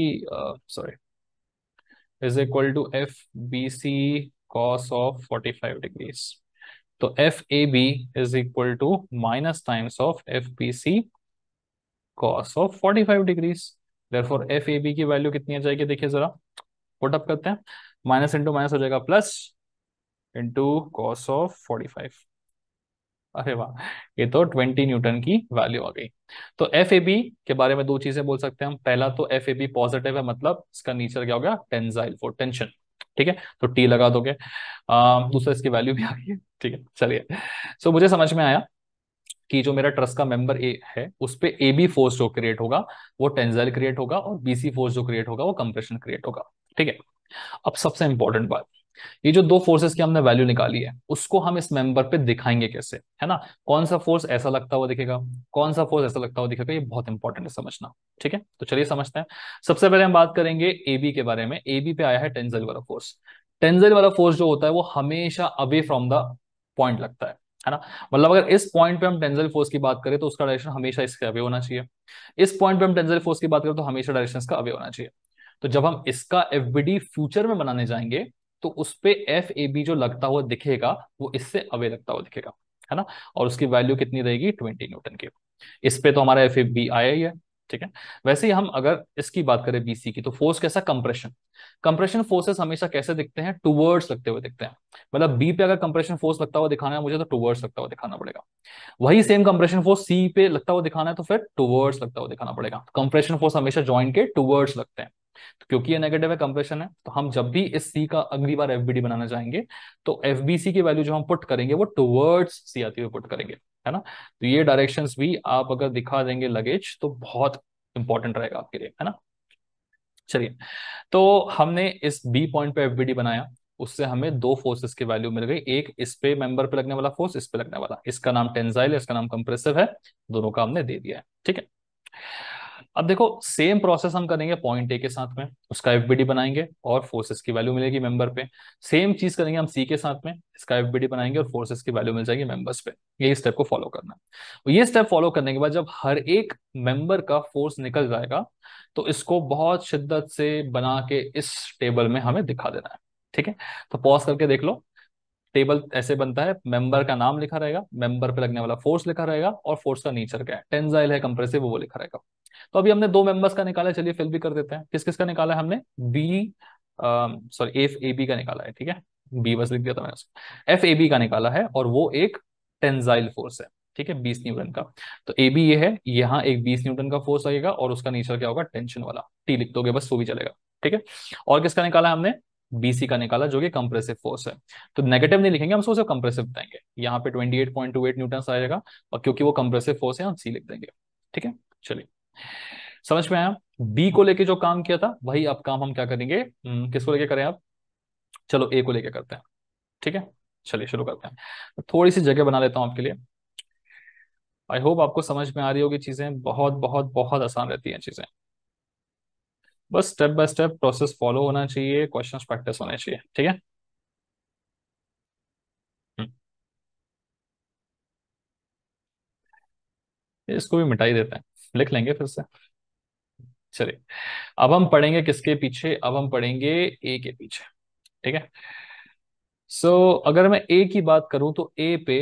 sorry is equal to F B C cos of 45 degrees. तो F A B is equal to minus times of F B C cos of 45 degrees. Therefore F A B की वैल्यू कितनी आ जाएगी, देखिए जरा, पुट अप करते हैं। माइनस इंटू माइनस हो जाएगा प्लस इंटू कॉस ऑफ 45। अरे वाह, ये तो 20 न्यूटन की वैल्यू आ गई। तो एफ ए बी के बारे में दो चीजें बोल सकते हैं हम। पहला तो एफ ए बी पॉजिटिव है, मतलब इसका नेचर क्या हो गया, टेंसाइल फोर्स, टेंशन। ठीक है, तो टी लगा दोगे। दूसरा इसकी वैल्यू भी आ गई है। ठीक है, चलिए। सो मुझे समझ में आया कि जो मेरा ट्रस का मेंबर ए है उस पे ए बी फोर्स जो क्रिएट होगा वो टेंसाइल क्रिएट होगा, और बीसी फोर्स जो क्रिएट होगा वो कंप्रेशन क्रिएट होगा। ठीक है, अब सबसे इंपॉर्टेंट बात, ये जो दो फोर्सेस की हमने वैल्यू निकाली है उसको हम इस मेंबर पे दिखाएंगे कैसे, है ना। कौन सा फोर्स ऐसा लगता हुआ दिखेगा, कौन सा फोर्स ऐसा लगता हुआ दिखेगा, ये बहुत इंपॉर्टेंट है समझना। ठीक है, तो चलिए समझते हैं। सबसे पहले हम बात करेंगे ए बी के बारे में। ए बी पे आया है टेंसाइल वाला फोर्स। टेंसाइल वाला फोर्स जो होता है वो हमेशा अवे फ्रॉम द पॉइंट लगता है ना। मतलब अगर इस पॉइंट पे हम टेंसाइल फोर्स की बात करें तो उसका डायरेक्शन हमेशा इसके अवे होना चाहिए। इस पॉइंट पे हम टेंसाइल फोर्स की बात करें तो हमेशा डायरेक्शन इसका अवे होना चाहिए। तो जब हम इसका एफबीडी फ्यूचर में बनाने जाएंगे तो उस पे एफ ए बी जो लगता हुआ दिखेगा वो इससे अवे लगता हुआ दिखेगा, है ना। और उसकी वैल्यू कितनी रहेगी, 20 न्यूटन की। इस पे तो हमारा एफ ए बी आया ही है। ठीक है, वैसे ही हम अगर इसकी बात करें बीसी की, तो फोर्स कैसा, कंप्रेशन। कंप्रेशन फोर्सेस हमेशा कैसे दिखते हैं, टूवर्ड्स लगते हुए दिखते हैं। मतलब बी पे अगर कंप्रेशन फोर्स लगता हुआ दिखाना है मुझे तो टूवर्ड्स लगता हुआ दिखाना पड़ेगा। वही सेम कंप्रेशन फोर्स सी पे लगता हुआ दिखाना है तो फिर टूवर्ड्स लगता हुआ दिखाना पड़ेगा। कंप्रेशन फोर्स हमेशा जॉइंट के टूवर्ड्स लगते हैं। तो क्योंकि ये नेगेटिव है, कंप्रेशन है, तो हम जब भी इस सी का अगली बार एफबीडी बनाना चाहेंगे तो एफबीसी की वैल्यू जो हम पुट करेंगे वो टुवर्ड्स सी आती हुई पुट करेंगे, है ना। तो ये डायरेक्शंस भी आप अगर दिखा देंगे लगेज तो बहुत इंपॉर्टेंट रहेगा आपके लिए, है ना। चलिए, तो हमने इस बी पॉइंट पे एफबीडी बनाया, उससे हमें दो फोर्सेस की वैल्यू मिल गई। एक इस पे मेंबर पे लगने वाला फोर्स, इस पे लगने वाला, इसका नाम टेंसाइल है, इसका नाम कंप्रेसिव है। दोनों का हमने दे दिया है। ठीक है, अब देखो सेम प्रोसेस हम करेंगे पॉइंट ए के साथ में, उसका एफबीडी बनाएंगे और फोर्सेस की वैल्यू मिलेगी मेंबर पे। सेम चीज करेंगे हम सी के साथ में, इसका एफबीडी बनाएंगे और फोर्सेस की वैल्यू मिल जाएगी मेंबर्स पे। यही स्टेप को फॉलो करना है। ये स्टेप फॉलो करने के बाद जब हर एक मेंबर का फोर्स निकल जाएगा तो इसको बहुत शिद्दत से बना के इस टेबल में हमें दिखा देना है। ठीक है, तो पॉज करके देख लो। टेबल ऐसे बनता है, मेंबर का नाम लिखा रहेगा, मेंबर पे लगने वाला फोर्स लिखा रहेगा, और फोर्स का नेचर क्या है, टेंसाइल है, कंप्रेसिव, वो लिखा रहेगा। तो अभी हमने दो मेंबर्स का निकाला है, चलिए फिल भी कर देते हैं। किस किस का निकाला है हमने, B sorry F A B का निकाला है। ठीक है, बी बस लिख दिया था मैंने उसको। एफ ए बी का निकाला है और वो एक टेंसाइल फोर्स है। ठीक है, 20 न्यूटन का। तो ए बी ये है, यहाँ एक 20 न्यूटन का फोर्स लगेगा और उसका नेचर क्या होगा, टेंशन वाला। टी लिख दोगे बस, तो भी चलेगा। ठीक है, और किसका निकाला है हमने, बीसी का निकाला जो कि कंप्रेसिव फोर्स है। तो नेगेटिव नहीं लिखेंगे हम, उसको सिर्फ कंप्रेसिव बताएंगे। यहाँ पे 28.28 न्यूटन आएगा, और क्योंकि वो कंप्रेसिव फोर्स है हम सी लिख देंगे। ठीक है, चलिए समझ में आया। बी को लेके जो काम किया था वही अब काम हम क्या करेंगे, किसको लेके करें अब, चलो ए को लेके करते हैं। ठीक है, चलिए शुरू करते हैं। तो थोड़ी सी जगह बना लेता हूं आपके लिए। आई होप आपको समझ में आ रही होगी चीजें, बहुत बहुत बहुत आसान रहती हैं चीजें। बस step by step process follow होना चाहिए, क्वेश्चंस प्रैक्टिस होने चाहिए। ठीक है, हम्म, इसको भी मिटा ही देते हैं, लिख लेंगे फिर से। चलिए, अब हम पढ़ेंगे किसके पीछे, अब हम पढ़ेंगे ए के पीछे। ठीक है, अगर मैं ए की बात करूं तो ए पे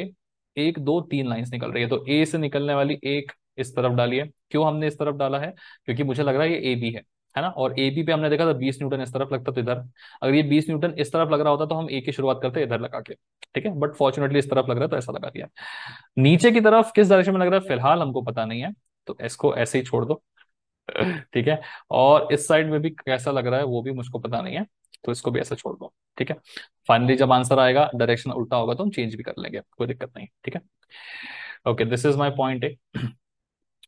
एक दो तीन लाइंस निकल रही है। तो ए से निकलने वाली एक इस तरफ डाली है। क्यों हमने इस तरफ डाला है, क्योंकि मुझे लग रहा है ये ए बी है ना। और ए बी पे हमने देखा था 20 न्यूटन इस तरफ लगता तो इधर, अगर ये 20 न्यूटन इस तरफ लग रहा होता तो हम ए की शुरुआत करते इधर लगा के। ठीक है, बट फॉर्चुनेटली इस तरफ लग रहा है तो ऐसा लगा दिया। नीचे की तरफ किस डायरेक्शन में लग रहा है फिलहाल हमको पता नहीं है, तो इसको ऐसे ही छोड़ दो। ठीक है, और इस साइड में भी कैसा लग रहा है वो भी मुझको पता नहीं है, तो इसको भी ऐसा छोड़ दो। ठीक है, फाइनली जब आंसर आएगा डायरेक्शन उल्टा होगा तो हम चेंज भी कर लेंगे, कोई दिक्कत नहीं। ठीक है, okay, this is my point A.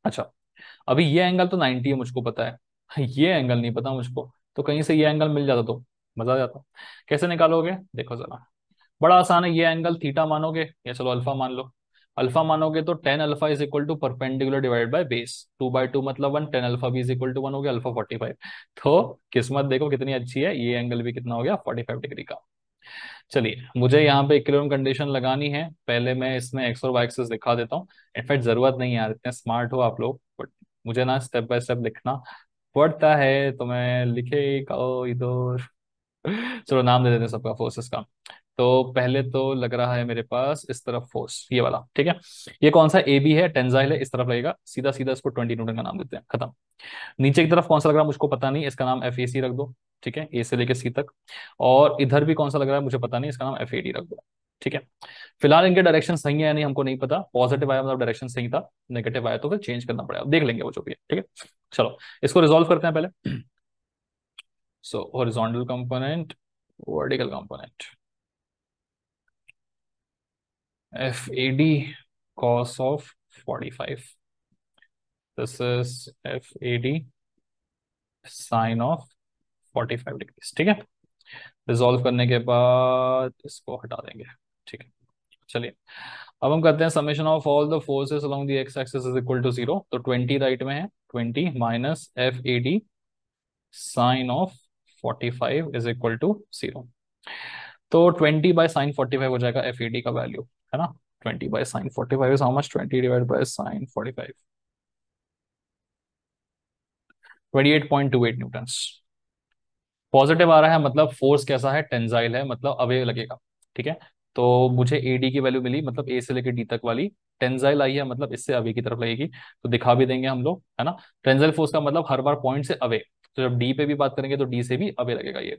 अच्छा, अभी ये एंगल तो 90 है मुझको पता है, ये एंगल नहीं पता मुझको, तो कहीं से ये एंगल मिल जाता तो मजा आ जाता। कैसे निकालोगे देखो जरा। बड़ा आसान है, ये एंगल थीटा मानोगे या चलो अल्फा मान लो। अल्फा मानोगे तो tan alpha is equal to perpendicular divide by base, 2/2 मतलब 1, टेन अल्फा भी इज इक्वल टू 1 हो गया, अल्फा 45। तो किस्मत देखो कितनी अच्छी है, ये एंगल भी कितना हो गया, 45 डिग्री का। चलिए मुझे यहाँ पे इक्विलिब्रियम कंडीशन लगानी है, पहले मैं इसमें एक्स और वाई एक्सिस दिखा देता हूँ। इनफैक्ट जरूरत नहीं है यार, इतने स्मार्ट हो आप लोग, बट मुझे ना स्टेप बाय स्टेप लिखना पड़ता है, तो मैं लिखे इधर। चलो नाम दे देते हैं सबका फोर्सेस का। तो पहले तो लग रहा है मेरे पास इस तरफ फोर्स ये वाला, ठीक है। ये कौन सा, ए बी है, टेंजाइल है, इस तरफ लगेगा, सीधा सीधा इसको 20 न्यूटन का नाम देते हैं, खत्म। नीचे की तरफ कौन सा लग रहा है मुझको पता नहीं, इसका नाम एफ ए सी रख दो, ठीक है, ए से लेके सी तक। और इधर भी कौन सा लग रहा है मुझे पता नहीं, इसका नाम एफ ए डी रख दो, ठीक है। फिलहाल इनके डायरेक्शन सही है या नहीं हमको नहीं पता, पॉजिटिव आया मतलब डायरेक्शन सही था, नेगेटिव आया तो फिर चेंज करना पड़ेगा, देख लेंगे वो जो भी है, ठीक है। चलो इसको रिजॉल्व करते हैं पहले। So horizontal component, vertical component, F A D cos of 45, this is F A D sine of 45 degree, ठीक है। रिजॉल्व करने के बाद इसको हटा देंगे, ठीक है। चलिए अब हम करते हैं summation of all the forces along the x axis is equal to 0, तो 20 राइट में है, 20 minus F A D sine of 45 is equal to 0। तो 20 बाय साइन 45 हो जाएगा एफ ए डी का वैल्यू, है ना। 20 by sine 45 is how much, 20 divide by sine 45, 28.28 newton. Positive आ रहा है मतलब फोर्स कैसा है, टेंजाइल है, मतलब अवे लगेगा, ठीक है। तो मुझे ए डी की वैल्यू मिली, मतलब ए से लेकर डी तक वाली टेंजाइल आई है, मतलब इससे अवे की तरफ लगेगी, तो दिखा भी देंगे हम लोग, है ना। टेंजाइल फोर्स का मतलब हर बार पॉइंट से अवे, तो जब डी पे भी बात करेंगे तो डी से भी अवे लगेगा ये।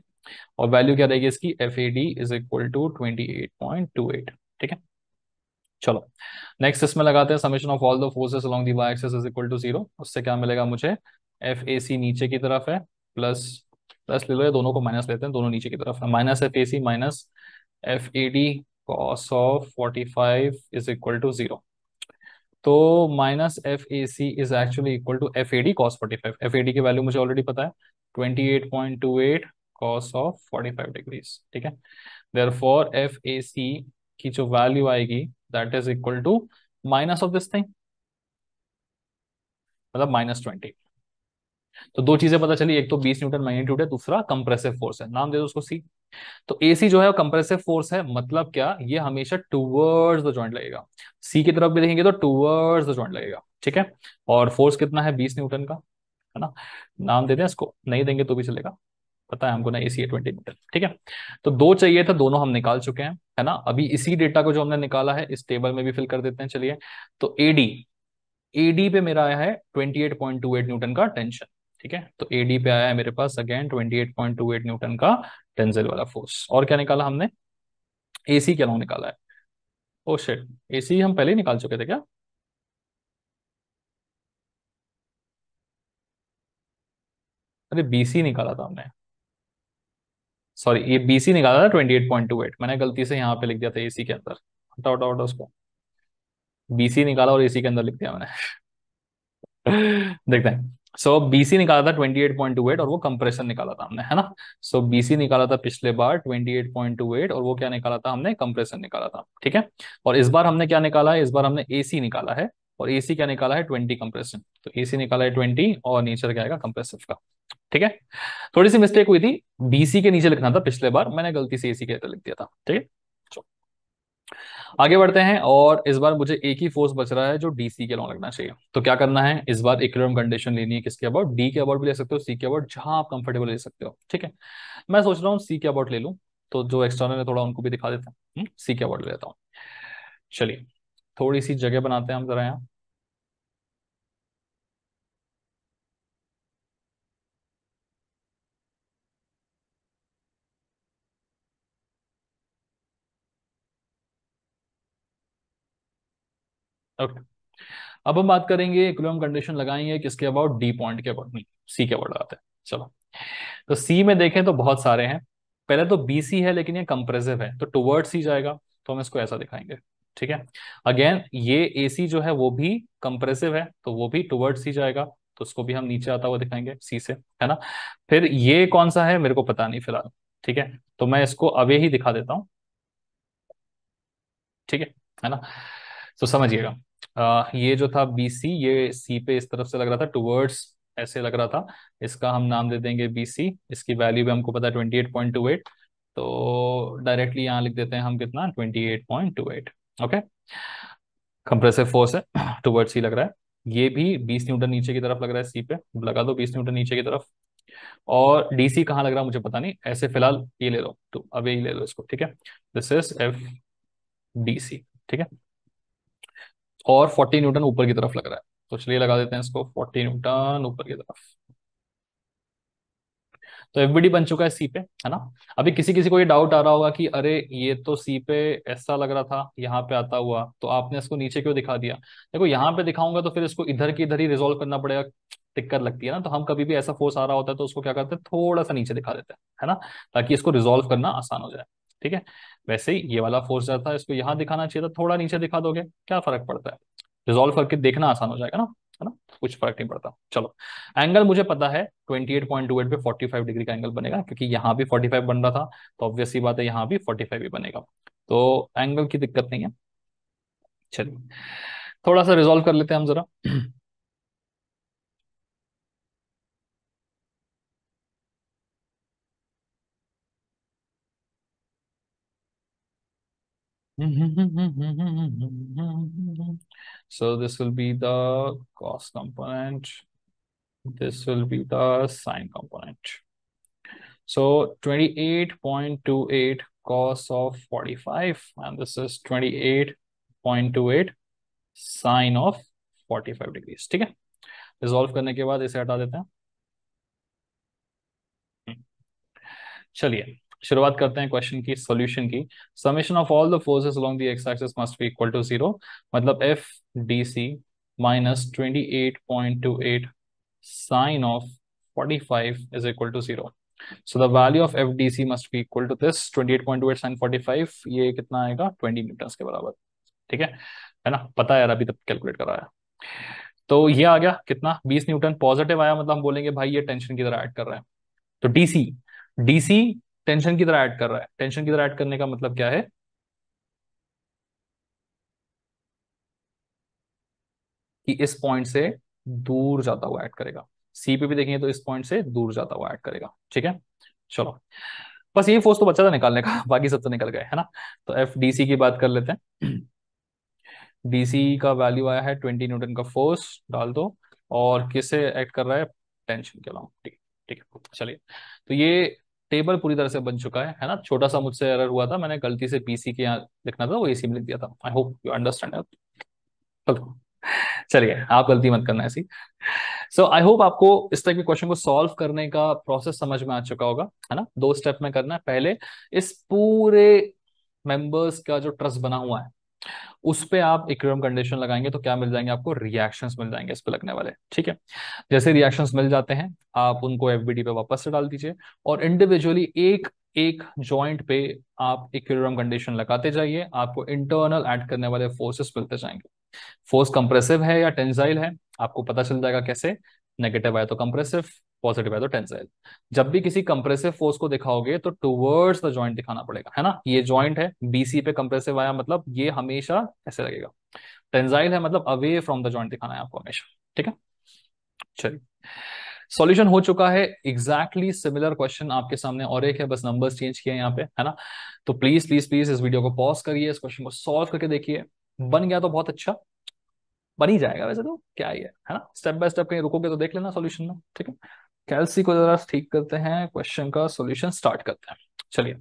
और वैल्यू क्या रहेगी इसकी, F A D is equal to 28.28, ठीक है। चलो नेक्स्ट इसमें लगाते हैं summation of all the forces along the Y axis is equal to 0, उससे क्या मिलेगा मुझे, एफ ए सी नीचे की तरफ है, प्लस प्लस ले लो, ये दोनों को माइनस लेते हैं, दोनों नीचे की तरफ है, minus F A C minus F A D cos of 45 is equal to 0। तो minus F A C is actually equal to F A D cos 45, F A D की वैल्यू मुझे ऑलरेडी पता है, 28.28 कॉस ऑफ 45 डिग्रीज, ठीक है। देयरफॉर एफ ए सी की जो वैल्यू आएगी that is equal to minus of this thing, मतलब -20। तो दो चीजें पता चली, एक तो 20 न्यूटन मैग्नीट्यूड है, दूसरा कंप्रेसिव फोर्स है, नाम दे दो उसको सी। तो एसी जो है वो कंप्रेसिव फोर्स है, मतलब क्या, ये हमेशा टूवर्ड्स द जॉइंट लगेगा, सी की तरफ भी देखेंगे तो टूवर्ड्स द जॉइंट लगेगा, ठीक है। और फोर्स कितना है, 20 न्यूटन का, है ना। नाम दे दें इसको, नहीं देंगे तो भी चलेगा, पता है हमको ना, एसी है 20 मीटर, ठीक है। तो दो चाहिए था, दोनों हम निकाल चुके हैं, है ना। अभी इसी डेटा को जो हमने निकाला है इस टेबल में भी फिल कर देते हैं, चलिए। तो एडी, एडी पे मेरा आया है 28.28 न्यूटन का टेंशन, ठीक है। तो एडी पे आया है मेरे पास अगेन 28.28 न्यूटन का टेंसिल वाला फोर्स। और क्या निकाला हमने, एसी क्या निकाला है, ओ शिट, एसी हम पहले ही निकाल चुके थे क्या, अरे बीसी निकाला था हमने, सॉरी ये बीसी निकाला था 28.28, मैंने गलती से यहाँ पे लिख दिया था एसी के अंदर, हटाओ हटाओ हटाओ उसको, बीसी निकाला और एसी के अंदर लिख दिया मैंने। देखते हैं। सो बीसी निकाला था 28.28 और वो कंप्रेशन निकाला था हमने, है ना। सो बीसी निकाला था पिछले बार 28.28 और वो क्या निकाला था हमने, कंप्रेशन निकाला था, ठीक है। और इस बार हमने क्या निकाला है, इस बार हमने एसी निकाला है, और एसी क्या निकाला है, 20 कंप्रेशन। तो एसी निकाला है 20 और नीचे क्या आएगा, कंप्रेसिव का, ठीक है। थोड़ी सी मिस्टेक हुई थी, बीसी के नीचे लिखना था पिछले बार, मैंने गलती से एसी के ऊपर लिख दिया था, ठीक है। आगे बढ़ते हैं, और इस बार मुझे एक ही फोर्स बच रहा है जो डीसी के अलॉन्ग लगना चाहिए। तो क्या करना है, इस बार इक्विलिब्रियम कंडीशन लेनी है, किसके अबाउट, डी के अबाउट भी ले सकते हो, सी के अबाउट, जहां आप कंफर्टेबल ले सकते हो, ठीक है। मैं सोच रहा हूँ सी के अबाउट ले लूँ, तो जो एक्सटर्नल है थोड़ा उनको भी दिखा देते हैं, सी के अबाउट ले लेता हूँ। चलिए थोड़ी सी जगह बनाते हैं हम जरा यहाँ। ओके, अब हम बात करेंगे इक्विलिब्रियम कंडीशन लगाएंगे किसके अबाउट, डी पॉइंट के अबाउट नहीं, सी के अबाउट लगाते हैं, चलो। तो सी में देखें तो बहुत सारे हैं, पहले तो बी सी है लेकिन ये कंप्रेसिव है, तो टुवर्ड्स सी जाएगा, तो हम इसको ऐसा दिखाएंगे, ठीक है। अगेन ये ए सी जो है वो भी कंप्रेसिव है, तो वो भी टुवर्ड्स सी जाएगा, तो उसको भी हम नीचे आता हुआ दिखाएंगे सी से, है ना। फिर ये कौन सा है मेरे को पता नहीं फिलहाल, ठीक है, तो मैं इसको अवे ही दिखा देता हूँ, ठीक है ना? तो समझिएगा, ये जो था बी सी, ये सी पे इस तरफ से लग रहा था, टुवर्ड्स ऐसे लग रहा था। इसका हम नाम दे देंगे बी सी। इसकी वैल्यू भी हमको पता है 28.28, तो डायरेक्टली यहाँ लिख देते हैं हम कितना, 28.28। ओके, कंप्रेसिव फोर्स है टुवर्ड्स ही लग रहा है। ये भी 20 न्यूटन नीचे की तरफ लग रहा है सी पे, लगा दो 20 न्यूटन नीचे की तरफ। और डीसी कहाँ लग रहा है मुझे पता नहीं, ऐसे फिलहाल ये ले लो, तो अब यही ले लो इसको, ठीक है। This is F D C, ठीक है। और 40 न्यूटन ऊपर की तरफ लग रहा है, तो चलिए लगा देते हैं इसको 40 न्यूटन ऊपर की तरफ। तो एफबीडी बन चुका है सी पे, है ना? अभी किसी किसी को ये डाउट आ रहा होगा कि अरे ये तो सी पे ऐसा लग रहा था यहाँ पे आता हुआ, तो आपने इसको नीचे क्यों दिखा दिया? देखो यहाँ पे दिखाऊंगा तो फिर इसको इधर की इधर ही रिजोल्व करना पड़ेगा, दिक्कत लगती है ना। तो हम कभी भी ऐसा फोर्स आ रहा होता है तो उसको क्या करते हैं, थोड़ा सा नीचे दिखा देते हैं, है ना, ताकि इसको रिजोल्व करना आसान हो जाए। ठीक है, वैसे ही ये वाला फोर्स जाता है, इसको यहाँ दिखाना चाहिए था, थोड़ा नीचे दिखा दोगे, क्या फर्क पड़ता है, रिजोल्व करके देखना आसान हो जाएगा ना, है ना? कुछ फर्क नहीं पड़ता। चलो, एंगल मुझे पता है 28.28 पे 45 डिग्री का एंगल बनेगा, क्योंकि यहाँ भी 45 बन रहा था, तो ऑब्वियस सी बात है यहाँ भी 45 ही बनेगा। तो एंगल की दिक्कत नहीं है। चलिए, थोड़ा सा रिजॉल्व कर लेते हैं हम जरा। So this will be the cos component, this will be the sine component. So 28.28 cos of 45, and this is 28.28 sine of 45 degrees, ठीक है। रिजॉल्व करने के बाद इसे हटा देते हैं। चलिए, शुरुआत करते हैं क्वेश्चन की सॉल्यूशन की। Summation of all the forces along the x axis must be equal to zero, मतलब F D C minus 28.28 sine of 45 is equal to zero. So the value of F D C must be equal to this 28.28 sine 45, ये कितना आएगा, 20 न्यूटन के बराबर। ठीक है ना? पता है यार, अभी तक कैलकुलेट कराया। तो ये आ गया कितना, 20 न्यूटन। पॉजिटिव आया मतलब हम बोलेंगे भाई ये टेंशन की तरह ऐड कर रहा है। तो डीसी, डीसी टेंशन की तरह ऐड कर रहा है। टेंशन की तरह ऐड करने का मतलब क्या है, कि इस पॉइंट से दूर जाता हुआ ऐड करेगा। सी पे भी देखेंगे तो इस पॉइंट से दूर जाता हुआ ऐड करेगा। ठीक है, चलो, बस ये फोर्स तो बचा था निकालने का, बाकी सब तो निकल गए, है ना? तो एफ डी सी की बात कर लेते हैं। डीसी का वैल्यू आया है 20 न्यूटन का फोर्स, डाल दो। और किसे एक्ट कर रहा है, टेंशन के अलावा। ठीक, ठीक है, चलिए। तो ये टेबल पूरी तरह से बन चुका है ना? छोटा सा मुझसे एरर हुआ था, मैंने गलती से पीसी के यहाँ लिखना था, वो एसी में लिख दिया था। I hope you understand. चलिए, आप गलती मत करना ऐसी। सो आई होप आपको इस तरह के क्वेश्चन को सॉल्व करने का प्रोसेस समझ में आ चुका होगा, है ना? 2 स्टेप में करना है। पहले इस पूरे मेंबर्स का जो ट्रस्ट बना हुआ है, उस पे आप इक्विलिब्रियम कंडीशन लगाएंगे तो क्या मिल जाएंगे आपको, रिएक्शंस मिल जाएंगे इस पे लगने वाले। ठीक है, जैसे रिएक्शंस मिल जाते हैं, आप उनको एफबीडी पे वापस से डाल दीजिए, और इंडिविजुअली एक एक जॉइंट पे आप इक्विलिब्रियम कंडीशन लगाते जाइए, आपको इंटरनल ऐड करने वाले फोर्सेस मिलते जाएंगे। फोर्स कंप्रेसिव है या टेंसाइल है, आपको पता चल जाएगा कैसे, नेगेटिव आए तो कंप्रेसिव, पॉजिटिव आए तो टेंसाइल। जब भी किसी कंप्रेसिव फोर्स को दिखाओगे तो टुवर्ड्स द जॉइंट दिखाना पड़ेगा, है ना? ये जॉइंट है, बीसी पे कंप्रेसिव आया मतलब ये हमेशा ऐसे लगेगा। टेंसाइल है मतलब अवे फ्रॉम द जॉइंट दिखाना है आपको हमेशा। ठीक है, चलिए, सॉल्यूशन हो चुका है। एग्जैक्टली सिमिलर क्वेश्चन आपके सामने और एक है, बस नंबर्स चेंज किए हैं यहाँ पे, है ना? तो प्लीज प्लीज प्लीज इस वीडियो को पॉज करिए, इस क्वेश्चन को सॉल्व करके देखिए। बन गया तो बहुत अच्छा, बन ही जाएगा वैसे तो, क्या ही है ना? स्टेप बाय स्टेप कहीं रुकोगे तो देख लेना सॉल्यूशन में। ठीक है, कैलसी को जरा ठीक करते हैं, क्वेश्चन का सॉल्यूशन स्टार्ट करते हैं। चलिए,